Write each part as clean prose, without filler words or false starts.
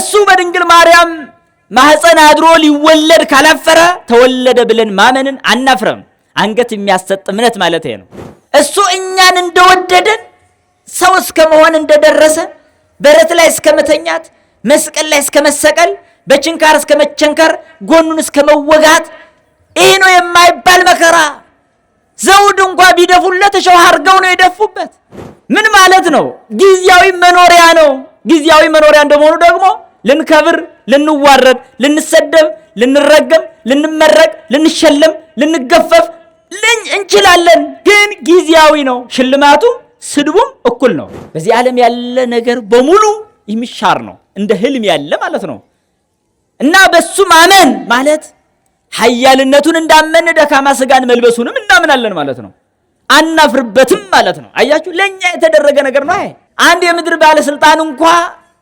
እሱ በድንግል ማርያም ማህፀን አድሮ ሊወለድ ካላፈረ ተወለደ ብለን ማመንን አናፍረም። አንገት የሚያሰጥ እምነት ማለት ነው። እሱ እኛን እንደወደደን ሰው እስከ መሆን እንደደረሰ በረት ላይ እስከ መተኛት፣ መስቀል ላይ እስከ መሰቀል፣ በችንካር እስከ መቸንከር፣ ጎኑን እስከ መወጋት፣ ይህ ነው የማይባል መከራ ዘውድ እንኳን ቢደፉለት እሾህ አድርገው ነው የደፉበት። ምን ማለት ነው? ጊዜያዊ መኖሪያ ነው። ጊዜያዊ መኖሪያ እንደመሆኑ ደግሞ ልንከብር፣ ልንዋረድ፣ ልንሰደብ፣ ልንረገም፣ ልንመረቅ፣ ልንሸለም፣ ልንገፈፍ እንችላለን። ግን ጊዜያዊ ነው። ሽልማቱ ስድቡም እኩል ነው። በዚህ ዓለም ያለ ነገር በሙሉ የሚሻር ነው፣ እንደ ህልም ያለ ማለት ነው። እና በሱ ማመን ማለት ኃያልነቱን እንዳመን ደካማ ስጋን መልበሱንም እናምናለን ማለት ነው። አናፍርበትም ማለት ነው። አያችሁ፣ ለኛ የተደረገ ነገር ነው። አንድ የምድር ባለስልጣን እንኳ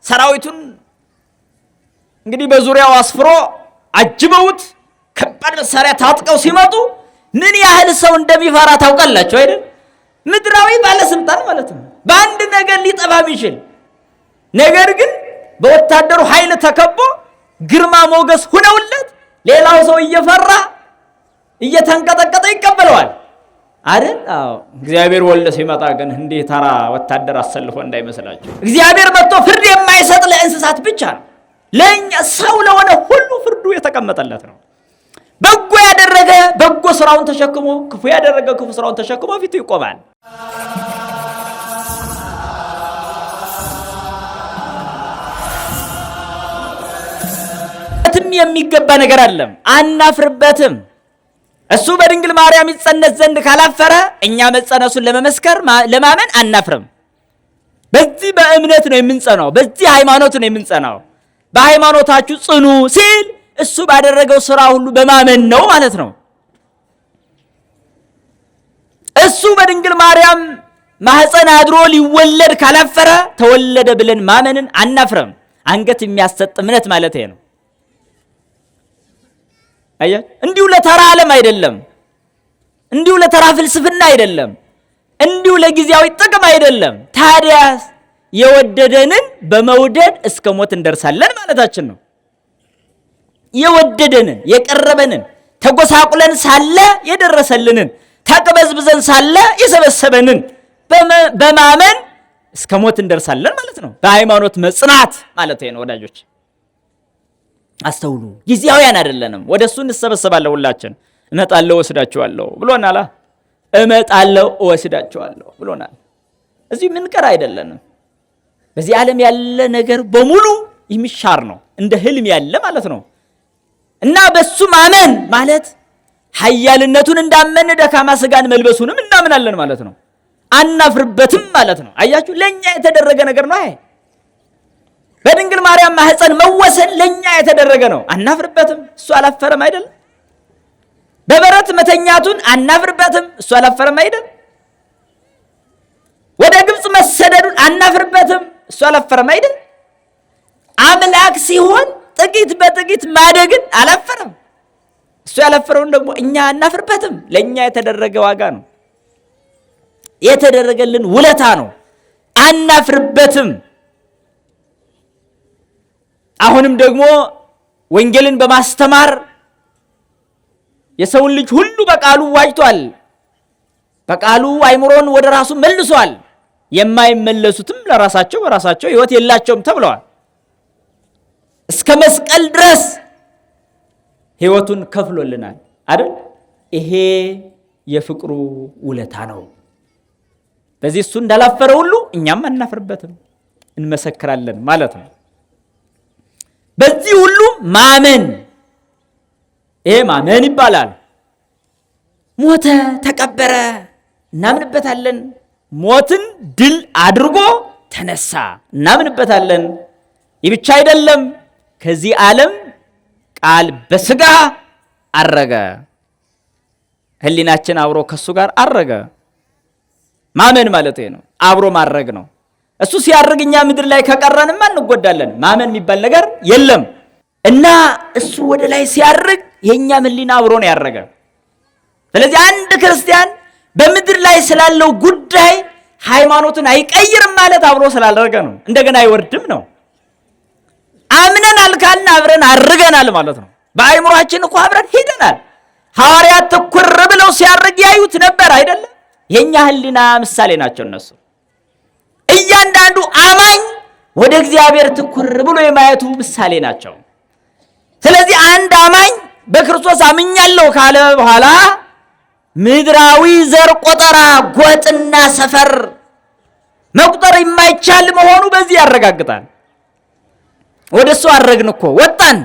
ሰራዊቱን እንግዲህ በዙሪያው አስፍሮ አጅበውት ከባድ መሳሪያ ታጥቀው ሲመጡ ምን ያህል ሰው እንደሚፈራ ታውቃላችሁ አይደል? ምድራዊ ባለስልጣን ማለት ነው። በአንድ ነገር ሊጠፋ የሚችል ነገር ግን በወታደሩ ኃይል ተከቦ ግርማ ሞገስ ሆነውለት ሌላው ሰው እየፈራ እየተንቀጠቀጠ ይቀበለዋል አይደል? አዎ። እግዚአብሔር ወልደ ሲመጣ ግን እንዲህ ተራ ወታደር አሰልፎ እንዳይመስላችሁ። እግዚአብሔር መጥቶ ፍርድ የማይሰጥ ለእንስሳት ብቻ ነው። ለኛ ሰው ለሆነ ሁሉ ፍርዱ የተቀመጠለት ነው። በጎ ያደረገ በጎ ስራውን ተሸክሞ፣ ክፉ ያደረገ ክፉ ስራውን ተሸክሞ ፊቱ ይቆማል። የሚገባ ነገር አለም አናፍርበትም። እሱ በድንግል ማርያም ይጸነስ ዘንድ ካላፈረ እኛ መጸነሱን ለመመስከር ለማመን አናፍርም። በዚህ በእምነት ነው የምንጸናው፣ በዚህ ሃይማኖት ነው የምንጸናው። በሃይማኖታችሁ ጽኑ ሲል እሱ ባደረገው ስራ ሁሉ በማመን ነው ማለት ነው። እሱ በድንግል ማርያም ማህፀን አድሮ ሊወለድ ካላፈረ ተወለደ ብለን ማመንን አናፍርም። አንገት የሚያሰጥ እምነት ማለት ነው። አያ እንዲሁ ለተራ ዓለም አይደለም፣ እንዲሁ ለተራ ፍልስፍና አይደለም፣ እንዲሁ ለጊዜያዊ ጥቅም አይደለም። ታዲያ የወደደንን በመውደድ እስከ ሞት እንደርሳለን ማለታችን ነው። የወደደንን የቀረበንን ተጎሳቁለን ሳለ የደረሰልንን ተቅበዝብዘን ሳለ የሰበሰበንን በማመን እስከ ሞት እንደርሳለን ማለት ነው። በሃይማኖት መጽናት ማለት ነው። ወዳጆች አስተውሉ። ጊዜያውያን አይደለንም። ወደሱ እንሰበሰባለን። ሁላችን እመጣለሁ ወስዳችኋለሁ ብሎናል። እመጣለሁ ወስዳችኋለሁ ብሎናል። እዚህ ምን ቀር አይደለንም። በዚህ ዓለም ያለ ነገር በሙሉ የሚሻር ነው፣ እንደ ህልም ያለ ማለት ነው። እና በሱ ማመን ማለት ኃያልነቱን እንዳመን ደካማ ስጋን መልበሱንም እናምናለን ማለት ነው። አናፍርበትም ማለት ነው። አያችሁ፣ ለኛ የተደረገ ነገር ነው። በድንግል ማርያም ማህፀን መወሰን ለኛ የተደረገ ነው። አናፍርበትም። እሱ አላፈረም አይደል? በበረት መተኛቱን አናፍርበትም። እሱ አላፈረም አይደል? ወደ ግብጽ መሰደዱን አናፍርበትም። እሱ አላፈረም አይደል? አምላክ ሲሆን ጥቂት በጥቂት ማደግን አላፈረም። እሱ ያላፈረውን ደግሞ እኛ አናፍርበትም። ለኛ የተደረገ ዋጋ ነው፣ የተደረገልን ውለታ ነው። አናፍርበትም። አሁንም ደግሞ ወንጌልን በማስተማር የሰውን ልጅ ሁሉ በቃሉ ዋጅቷል። በቃሉ አይምሮን ወደ ራሱ መልሷል። የማይመለሱትም ለራሳቸው በራሳቸው ሕይወት የላቸውም ተብለዋል። እስከ መስቀል ድረስ ሕይወቱን ከፍሎልናል አይደል? ይሄ የፍቅሩ ውለታ ነው። በዚህ እሱ እንዳላፈረ ሁሉ እኛም አናፍርበትም፣ እንመሰክራለን ማለት ነው። በዚህ ሁሉ ማመን፣ ይሄ ማመን ይባላል። ሞተ፣ ተቀበረ፣ እናምንበታለን። ሞትን ድል አድርጎ ተነሳ፣ እናምንበታለን። ይህ ብቻ አይደለም፣ ከዚህ ዓለም ቃል በስጋ አረገ። ህሊናችን አብሮ ከሱ ጋር አረገ። ማመን ማለት ነው፣ አብሮ ማረግ ነው። እሱ ሲያርግ እኛ ምድር ላይ ከቀረንማ እንጎዳለን። ማመን የሚባል ነገር የለም። እና እሱ ወደ ላይ ሲያርግ የኛም ህሊና አብሮ ነው ያረገ። ስለዚህ አንድ ክርስቲያን በምድር ላይ ስላለው ጉዳይ ሃይማኖትን አይቀይርም ማለት አብሮ ስላደረገ ነው። እንደገና አይወርድም ነው። አምነ አርገናል ካልን አብረን አርገናል ማለት ነው። በአይምሯችን እኮ አብረን ሄደናል። ሐዋርያት ትኩር ብለው ሲያርግ ያዩት ነበር አይደለም? የኛ ህሊና ምሳሌ ናቸው እነሱ። እያንዳንዱ አማኝ ወደ እግዚአብሔር ትኩር ብሎ የማየቱ ምሳሌ ናቸው። ስለዚህ አንድ አማኝ በክርስቶስ አምኛለሁ ካለ በኋላ ምድራዊ ዘር ቆጠራ፣ ጎጥና ሰፈር መቁጠር የማይቻል መሆኑ በዚህ ያረጋግጣል። ወደሱ አረግን እኮ ወጣን፣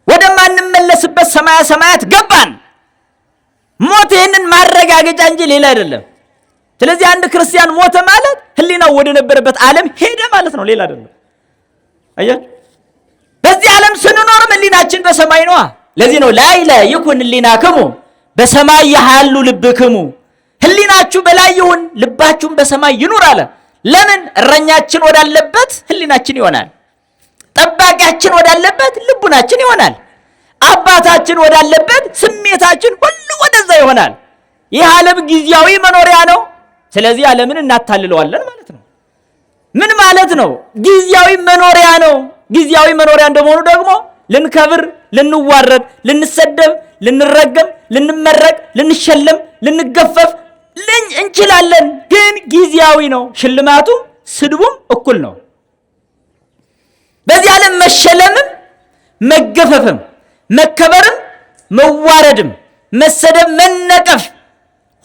ወደማንመለስበት ሰማያ ሰማያት ገባን። ሞት ይህንን ማረጋገጫ እንጂ ሌላ አይደለም። ስለዚህ አንድ ክርስቲያን ሞተ ማለት ህሊናው ወደ ነበረበት ዓለም ሄደ ማለት ነው፣ ሌላ አይደለም። አያችሁ፣ በዚህ ዓለም ስንኖርም ህሊናችን በሰማይ ነዋ። ለዚህ ነው ላዕለ ይኩን ህሊናክሙ በሰማይ ያሃሉ ልብክሙ፣ ህሊናችሁ በላይ ይሁን ልባችሁም በሰማይ ይኑር አለ። ለምን? እረኛችን ወዳለበት ህሊናችን ይሆናል። ጠባቂያችን ወዳለበት ልቡናችን ይሆናል። አባታችን ወዳለበት ስሜታችን ሁሉ ወደዛ ይሆናል። ይህ ዓለም ጊዜያዊ መኖሪያ ነው። ስለዚህ ዓለምን እናታልለዋለን ማለት ነው። ምን ማለት ነው? ጊዜያዊ መኖሪያ ነው። ጊዜያዊ መኖሪያ እንደመሆኑ ደግሞ ልንከብር፣ ልንዋረድ፣ ልንሰደብ፣ ልንረገም፣ ልንመረቅ፣ ልንሸለም፣ ልንገፈፍ እንችላለን። ግን ጊዜያዊ ነው። ሽልማቱም ስድቡም እኩል ነው። በዚህ ዓለም መሸለምም መገፈፍም መከበርም መዋረድም መሰደብ መነቀፍ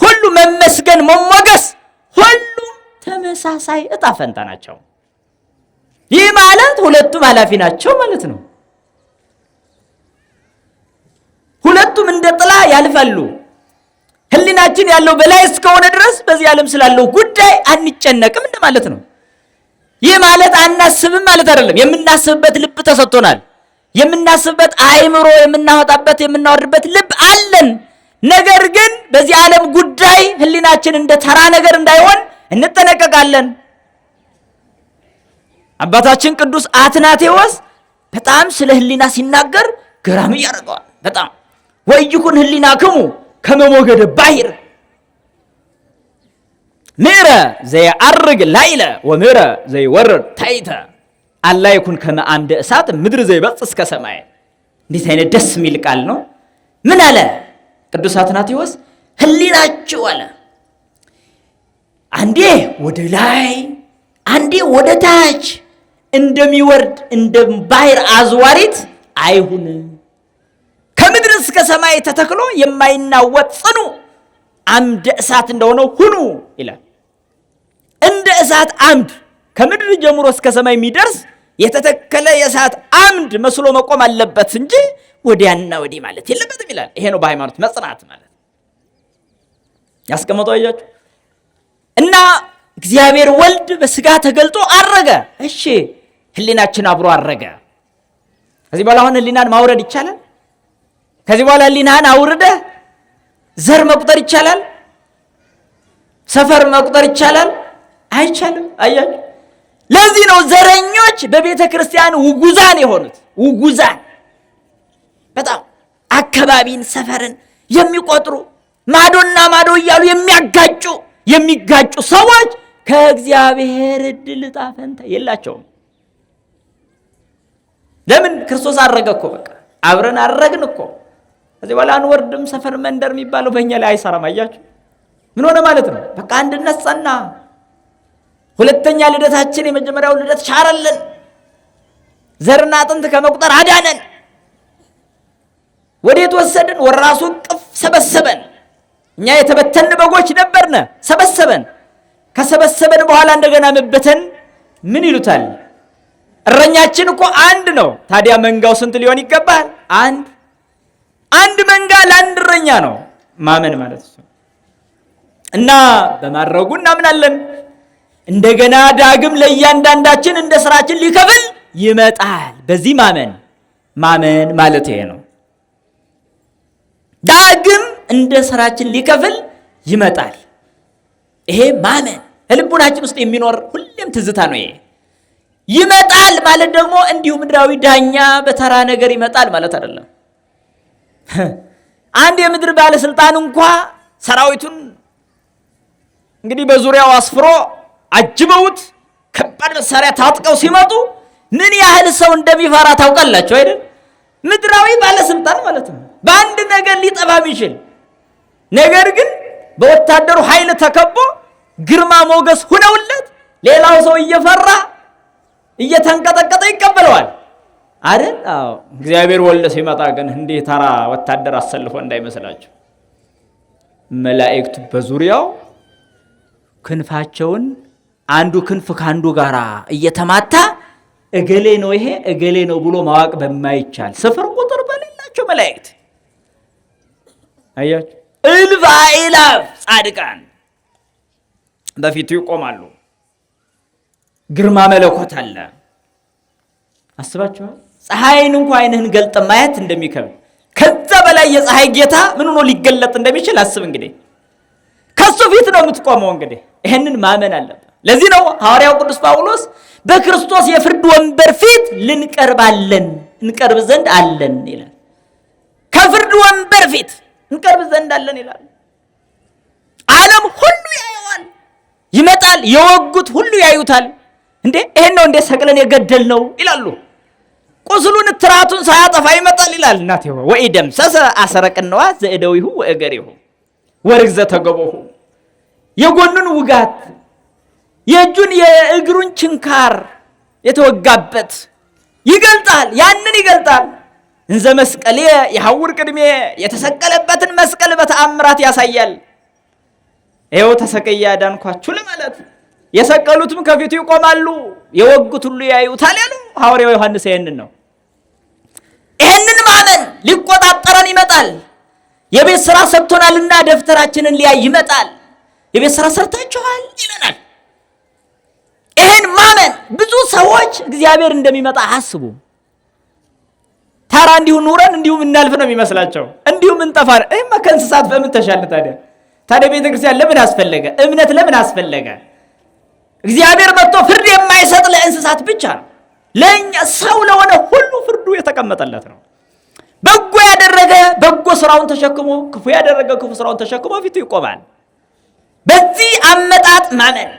ሁሉ መመስገን መሞገስ ሁሉም ተመሳሳይ እጣ ፈንታ ናቸው። ይህ ማለት ሁለቱም ኃላፊ ናቸው ማለት ነው። ሁለቱም እንደ ጥላ ያልፋሉ። ህሊናችን ያለው በላይ እስከሆነ ድረስ በዚህ ዓለም ስላለው ጉዳይ አንጨነቅም እንደማለት ነው። ይህ ማለት አናስብም ማለት አይደለም። የምናስብበት ልብ ተሰጥቶናል። የምናስብበት አእምሮ፣ የምናወጣበት የምናወርድበት ልብ አለን። ነገር ግን በዚህ ዓለም ጉዳይ ህሊናችን እንደ ተራ ነገር እንዳይሆን እንጠነቀቃለን። አባታችን ቅዱስ አትናቴዎስ በጣም ስለ ህሊና ሲናገር ገራሚ ያደርገዋል። በጣም ወይኩን ህሊናክሙ ከመ ሞገደ ባሕር ምዕረ ዘየዐርግ ላዕለ ወምዕረ ዘይወርድ ታሕተ አላ ይኩን ከመ አምደ እሳት ምድር ዘይበጽሕ እስከ ሰማይ። እንዴት አይነት ደስ የሚል ቃል ነው! ምን አለ ቅዱስ አትናቴዎስ? ህሊናችሁ አለ አንዴ ወደ ላይ አንዴ ወደ ታች እንደሚወርድ እንደ ባሕር አዝዋሪት አይሁን፣ ከምድር እስከ ሰማይ ተተክሎ የማይናወጥ ጽኑ አምደ እሳት እንደሆነው ሁኑ ይላል። እንደ እሳት አምድ ከምድር ጀምሮ እስከ ሰማይ የሚደርስ የተተከለ የእሳት አምድ መስሎ መቆም አለበት እንጂ ወዲያና ወዲህ ማለት የለበትም ይላል። ይሄ ነው በሃይማኖት መጽናት ማለት ያስቀመጠው። አያችሁ። እና እግዚአብሔር ወልድ በስጋ ተገልጦ አረገ። እሺ ህሊናችን አብሮ አረገ። ከዚህ በኋላ አሁን ህሊናን ማውረድ ይቻላል? ከዚህ በኋላ ህሊናን አውርደህ ዘር መቁጠር ይቻላል? ሰፈር መቁጠር ይቻላል? አይቻልም። አያችሁ። ለዚህ ነው ዘረኞች በቤተ ክርስቲያን ውጉዛን የሆኑት። ውጉዛን በጣም አካባቢን ሰፈርን የሚቆጥሩ ማዶና ማዶ እያሉ የሚጋጩ ሰዎች ከእግዚአብሔር ዕድል ዕጣ ፈንታ የላቸውም። ለምን? ክርስቶስ አረገ እኮ። በቃ አብረን አረግን እኮ። ከዚህ በኋላ አንወርድም። ሰፈር መንደር የሚባለው በእኛ ላይ አይሰራም። አያችሁ። ምን ሆነ ማለት ነው? በቃ አንድነት ጸና። ሁለተኛ ልደታችን የመጀመሪያው ልደት ሻረልን። ዘርና አጥንት ከመቁጠር አዳነን። ወዴት ወሰድን? ወራሱ ቅፍ ሰበሰበን። እኛ የተበተን በጎች ነበርነ፣ ሰበሰበን። ከሰበሰበን በኋላ እንደገና መበተን ምን ይሉታል? እረኛችን እኮ አንድ ነው። ታዲያ መንጋው ስንት ሊሆን ይገባል? አንድ መንጋ ለአንድ እረኛ ነው ማመን ማለት ነው። እና በማድረጉ እናምናለን። እንደገና ዳግም ለእያንዳንዳችን እንደ ስራችን ሊከፍል ይመጣል። በዚህ ማመን ማለት ይሄ ነው። ዳግም እንደ ስራችን ሊከፍል ይመጣል። ይሄ ማመን ልቡናችን ውስጥ የሚኖር ሁሌም ትዝታ ነው። ይሄ ይመጣል ማለት ደግሞ እንዲሁ ምድራዊ ዳኛ በተራ ነገር ይመጣል ማለት አይደለም። አንድ የምድር ባለስልጣን እንኳ ሰራዊቱን እንግዲህ በዙሪያው አስፍሮ አጅበውት ከባድ መሳሪያ ታጥቀው ሲመጡ ምን ያህል ሰው እንደሚፈራ ታውቃላችሁ አይደል? ምድራዊ ባለስልጣን ማለት ነው። በአንድ ነገር ሊጠፋ የሚችል ነገር ግን በወታደሩ ኃይል ተከቦ ግርማ ሞገስ ሁነውለት ሌላው ሰው እየፈራ እየተንቀጠቀጠ ይቀበለዋል አይደል? አዎ። እግዚአብሔር ወልድ ሲመጣ ግን እንዲህ ተራ ወታደር አሰልፎ እንዳይመስላችሁ። መላእክቱ በዙሪያው ክንፋቸውን አንዱ ክንፍ ካንዱ ጋራ እየተማታ እገሌ ነው ይሄ እገሌ ነው ብሎ ማወቅ በማይቻል ስፍር ቁጥር በሌላቸው መላእክት አያችሁ፣ እልፍ አእላፍ ጻድቃን በፊቱ ይቆማሉ። ግርማ መለኮት አለ። አስባችኋል? ፀሐይን እንኳን ዓይንህን ገልጠ ማየት እንደሚከብድ ከዛ በላይ የፀሐይ ጌታ ምን ሆኖ ሊገለጥ እንደሚችል አስብ። እንግዲህ ከሱ ፊት ነው የምትቆመው። እንግዲህ ይሄንን ማመን አለበት። ለዚህ ነው ሐዋርያው ቅዱስ ጳውሎስ በክርስቶስ የፍርድ ወንበር ፊት እንቀርብ ዘንድ አለን ይላል። ከፍርድ ወንበር ፊት እንቀርብ ዘንድ አለን ይላል። ዓለም ሁሉ ያየዋል፣ ይመጣል። የወጉት ሁሉ ያዩታል። እንዴ ይሄን ነው እንዴ ሰቅለን የገደል ነው ይላሉ። ቁስሉን ትራቱን ሳያጠፋ ይመጣል ይላል። እናቴ ወይ ደምሰሰ አሰረቅነዋ ዘእደዊሁ ወእገሪሁ ወርግዘ ተገቦሁ የጎኑን ውጋት የእጁን የእግሩን ችንካር የተወጋበት ይገልጣል። ያንን ይገልጣል። እንዘ መስቀል የሐውር ቅድሜ የተሰቀለበትን መስቀል በተአምራት ያሳያል። ይኸው ተሰቀየ አዳንኳችሁ ለማለት የሰቀሉትም ከፊቱ ይቆማሉ፣ የወጉት ሁሉ ያዩታል ያሉ ሐዋርያው ዮሐንስ ይሄንን ነው። ይሄንን ማመን ሊቆጣጠረን ይመጣል። የቤት ሥራ ሰጥቶናልና ደብተራችንን ሊያይ ይመጣል። የቤት ሥራ ሰርታችኋል ይለናል። ይሄን ማመን ብዙ ሰዎች እግዚአብሔር እንደሚመጣ አስቡ። ታራ እንዲሁ ኑረን እንዲሁ እናልፍ ነው የሚመስላቸው። እንዲሁ እንጠፋ ነው። እማ ከእንስሳት በምን ተሻለ ታዲያ? ቤተክርስቲያን ለምን አስፈለገ? እምነት ለምን አስፈለገ? እግዚአብሔር መጥቶ ፍርድ የማይሰጥ ለእንስሳት ብቻ ነው። ለእኛ ሰው ለሆነ ሁሉ ፍርዱ የተቀመጠለት ነው። በጎ ያደረገ በጎ ስራውን ተሸክሞ፣ ክፉ ያደረገ ክፉ ስራውን ተሸክሞ ፊቱ ይቆማል። በዚህ አመጣጥ ማመን፣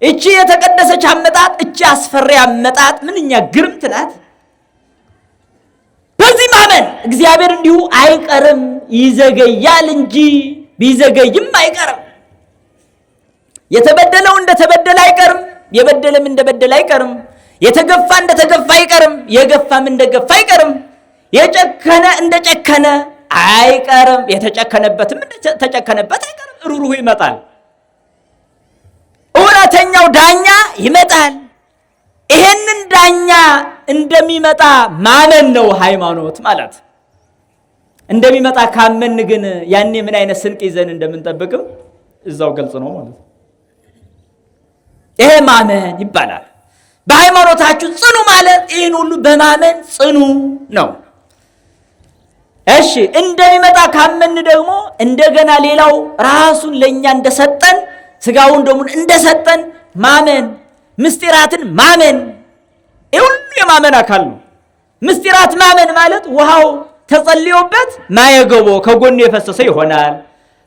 እቺ የተቀደሰች አመጣጥ፣ እቺ አስፈሪ አመጣጥ ምንኛ ግርምት ናት። በዚህ ማመን እግዚአብሔር እንዲሁ አይቀርም፣ ይዘገያል እንጂ ቢዘገይም አይቀርም። የተበደለው እንደተበደለ አይቀርም፣ የበደለም እንደበደለ አይቀርም። የተገፋ እንደተገፋ አይቀርም፣ የገፋም እንደገፋ አይቀርም። የጨከነ እንደጨከነ አይቀርም፣ የተጨከነበትም እንደተጨከነበት አይቀርም። ሩሩሁ ይመጣል። እውነተኛው ዳኛ ይመጣል። ይሄንን ዳኛ እንደሚመጣ ማመን ነው ሃይማኖት ማለት። እንደሚመጣ ካመን ግን ያኔ ምን አይነት ስንቅ ይዘን እንደምንጠብቅም እዛው ገልጽ ነው ማለት ነው። ይሄ ማመን ይባላል። በሃይማኖታችሁ ጽኑ ማለት ይህን ሁሉ በማመን ጽኑ ነው። እሺ እንደሚመጣ ካመን ደግሞ እንደገና ሌላው ራሱን ለኛ እንደሰጠን ስጋውን ደሙን እንደሰጠን ማመን፣ ምስጢራትን ማመን፣ ይህ ሁሉ የማመን አካል ነው። ምስጢራት ማመን ማለት ውሃው ተጸልዮበት ማየገቦ ከጎኑ የፈሰሰ ይሆናል።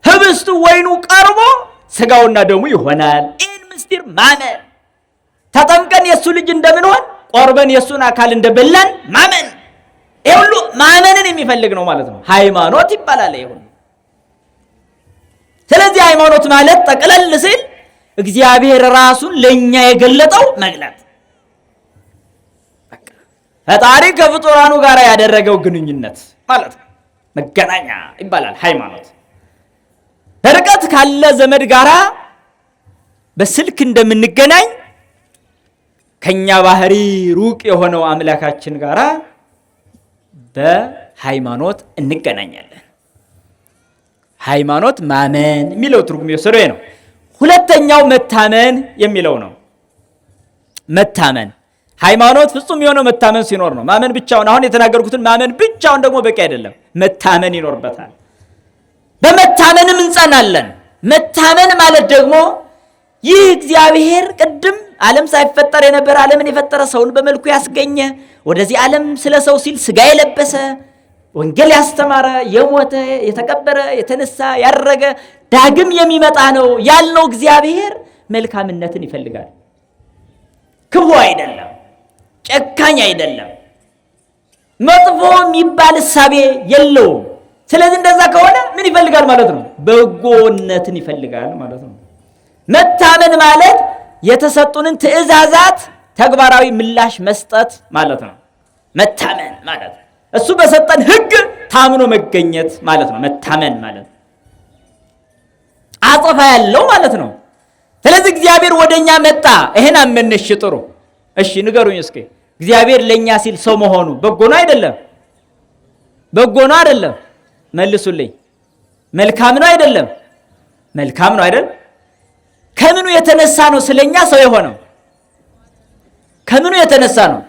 ህብስቱ ወይኑ ቀርቦ ስጋውና ደሙ ይሆናል። ይህን ምስጢር ማመን፣ ተጠምቀን የሱ ልጅ እንደምንሆን ቆርበን የሱን አካል እንደበላን ማመን፣ ይህ ሁሉ ማመንን የሚፈልግ ነው ማለት ነው። ሃይማኖት ይባላል ይህ ሁሉ። ስለዚህ ሃይማኖት ማለት ጠቅለል ሲል እግዚአብሔር ራሱን ለኛ የገለጠው መግለጥ፣ ፈጣሪ ከፍጡራኑ ጋር ያደረገው ግንኙነት ማለት ነው። መገናኛ ይባላል ሃይማኖት። በርቀት ካለ ዘመድ ጋራ በስልክ እንደምንገናኝ ከኛ ባህሪ ሩቅ የሆነው አምላካችን ጋራ በሃይማኖት እንገናኛለን። ሃይማኖት ማመን የሚለው ትርጉም የወሰደው ነው። ሁለተኛው መታመን የሚለው ነው። መታመን ሃይማኖት ፍጹም የሆነው መታመን ሲኖር ነው። ማመን ብቻውን አሁን የተናገርኩትን ማመን ብቻውን ደግሞ በቂ አይደለም። መታመን ይኖርበታል። በመታመንም እንጸናለን። መታመን ማለት ደግሞ ይህ እግዚአብሔር ቅድም ዓለም ሳይፈጠር የነበረ ዓለምን የፈጠረ ሰውን በመልኩ ያስገኘ ወደዚህ ዓለም ስለ ሰው ሲል ስጋ የለበሰ ወንጌል ያስተማረ የሞተ የተቀበረ የተነሳ ያረገ ዳግም የሚመጣ ነው ያልነው እግዚአብሔር መልካምነትን ይፈልጋል። ክፉ አይደለም። ጨካኝ አይደለም፣ መጥፎ የሚባል እሳቤ የለውም። ስለዚህ እንደዛ ከሆነ ምን ይፈልጋል ማለት ነው? በጎነትን ይፈልጋል ማለት ነው። መታመን ማለት የተሰጡንን ትእዛዛት ተግባራዊ ምላሽ መስጠት ማለት ነው። መታመን ማለት እሱ በሰጠን ሕግ ታምኖ መገኘት ማለት ነው። መታመን ማለት አጸፋ ያለው ማለት ነው። ስለዚህ እግዚአብሔር ወደኛ መጣ፣ ይሄን አመነሽ ጥሩ። እሺ ንገሩኝ እስኪ እግዚአብሔር ለኛ ሲል ሰው መሆኑ በጎ ነው አይደለም? በጎ ነው አይደለም? መልሱልኝ። መልካም ነው አይደለም? መልካም ነው አይደል? ከምኑ የተነሳ ነው ስለኛ ሰው የሆነው? ከምኑ የተነሳ ነው?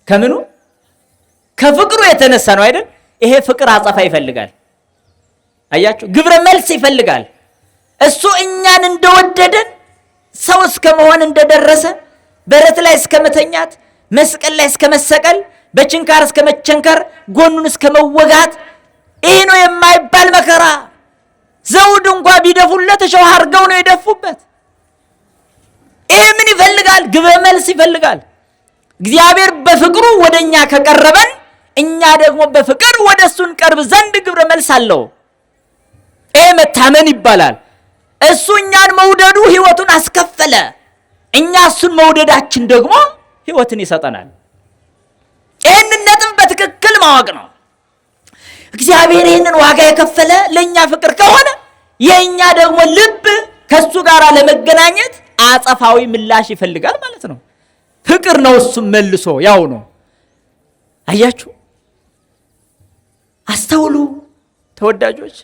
ከምኑ? ከፍቅሩ የተነሳ ነው አይደል? ይሄ ፍቅር አጸፋ ይፈልጋል። አያችሁ፣ ግብረ መልስ ይፈልጋል። እሱ እኛን እንደወደደን ሰው እስከ መሆን እንደደረሰ በረት ላይ እስከ መተኛት፣ መስቀል ላይ እስከ መሰቀል፣ በችንካር እስከ መቸንከር፣ ጎኑን እስከ መወጋት፣ ይህ ነው የማይባል መከራ ዘውድ እንኳ ቢደፉለት እሾህ አድርገው ነው የደፉበት። ይህ ምን ይፈልጋል? ግብረ መልስ ይፈልጋል። እግዚአብሔር በፍቅሩ ወደኛ ከቀረበን እኛ ደግሞ በፍቅር ወደ እሱ እንቀርብ ዘንድ ግብረ መልስ አለው። ይህ መታመን ይባላል። እሱ እኛን መውደዱ ሕይወቱን አስከፈለ። እኛ እሱን መውደዳችን ደግሞ ሕይወትን ይሰጠናል። ይህንን ነጥብ በትክክል ማወቅ ነው። እግዚአብሔር ይህንን ዋጋ የከፈለ ለእኛ ፍቅር ከሆነ የእኛ ደግሞ ልብ ከእሱ ጋር ለመገናኘት አጸፋዊ ምላሽ ይፈልጋል ማለት ነው። ፍቅር ነው እሱም መልሶ ያው ነው። አያችሁ፣ አስተውሉ ተወዳጆች።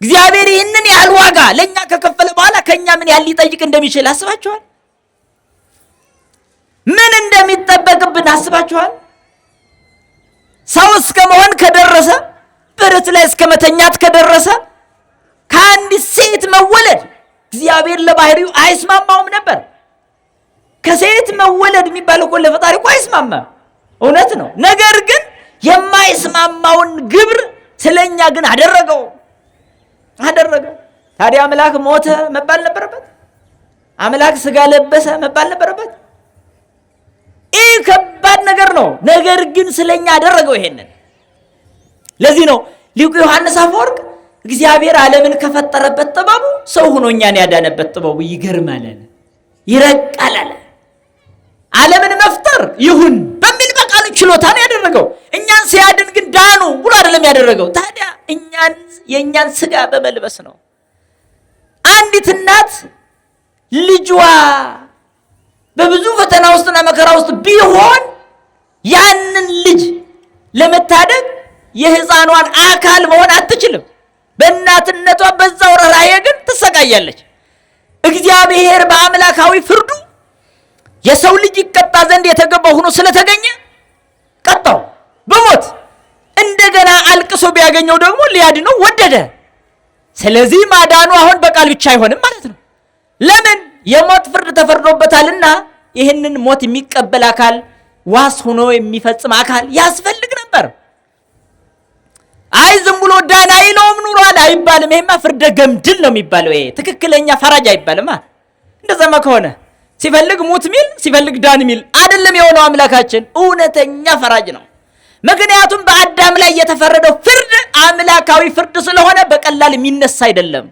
እግዚአብሔር ይህንን ያህል ዋጋ ለእኛ ከከፈለ በኋላ ከእኛ ምን ያህል ሊጠይቅ እንደሚችል አስባችኋል? ምን እንደሚጠበቅብን አስባችኋል? ሰው እስከ መሆን ከደረሰ፣ በረት ላይ እስከ መተኛት ከደረሰ፣ ከአንዲት ሴት መወለድ እግዚአብሔር ለባህሪው አይስማማውም ነበር። ከሴት መወለድ የሚባለው እኮ ለፈጣሪ እኮ አይስማማም፣ እውነት ነው። ነገር ግን የማይስማማውን ግብር ስለኛ ግን አደረገው። ታዲያ አምላክ ሞተ መባል ነበረበት? አምላክ ስጋ ለበሰ መባል ነበረበት? ይህ ከባድ ነገር ነው። ነገር ግን ስለኛ አደረገው ይሄንን። ለዚህ ነው ሊቁ ዮሐንስ አፈወርቅ እግዚአብሔር ዓለምን ከፈጠረበት ጥበቡ ሰው ሆኖ እኛን ያዳነበት ጥበቡ ይገርማል፣ ይረቃል አለ። ዓለምን መፍጠር ይሁን በሚል በቃሉ ችሎታ ነው ያደረገው። እኛን ሲያድን ግን ዳኑ ብሎ አይደለም ያደረገው። ታዲያ የእኛን ስጋ በመልበስ ነው። አንዲት እናት ልጇ በብዙ ፈተና ውስጥና መከራ ውስጥ ቢሆን ያንን ልጅ ለመታደግ የሕፃኗን አካል መሆን አትችልም። በእናትነቷ በዛው ርኅራኄ ግን ትሰቃያለች። እግዚአብሔር በአምላካዊ ፍርዱ የሰው ልጅ ይቀጣ ዘንድ የተገባው ሆኖ ስለተገኘ ቀጣው በሞት። እንደገና አልቅሶ ቢያገኘው ደግሞ ሊያድነው ወደደ። ስለዚህ ማዳኑ አሁን በቃል ብቻ አይሆንም ማለት ነው። ለምን? የሞት ፍርድ ተፈርዶበታልና ይህንን ሞት የሚቀበል አካል፣ ዋስ ሆኖ የሚፈጽም አካል ያስፈልግ ነበር። አይ ዝም ብሎ ዳን አይለውም ኑሯል አይባልም። ይሄማ ፍርደ ገምድል ነው የሚባለው። ይሄ ትክክለኛ ፈራጅ አይባልማ። እንደዛማ ከሆነ ሲፈልግ ሙት ሚል ሲፈልግ ዳን ሚል አይደለም የሆነው። አምላካችን እውነተኛ ፈራጅ ነው። ምክንያቱም በአዳም ላይ የተፈረደው ፍርድ አምላካዊ ፍርድ ስለሆነ በቀላል የሚነሳ አይደለም።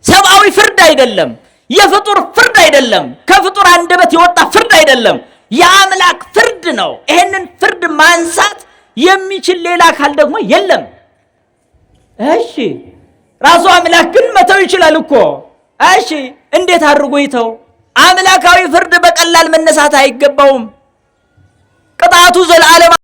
ሰብአዊ ፍርድ አይደለም። የፍጡር ፍርድ አይደለም። ከፍጡር አንደበት የወጣ ፍርድ አይደለም። የአምላክ ፍርድ ነው። ይሄንን ፍርድ ማንሳት የሚችል ሌላ አካል ደግሞ የለም። እሺ ራሱ አምላክ ግን መተው ይችላል እኮ። እሺ እንዴት አድርጎ ይተው? አምላካዊ ፍርድ በቀላል መነሳት አይገባውም። ቅጣቱ ዘላለማዊ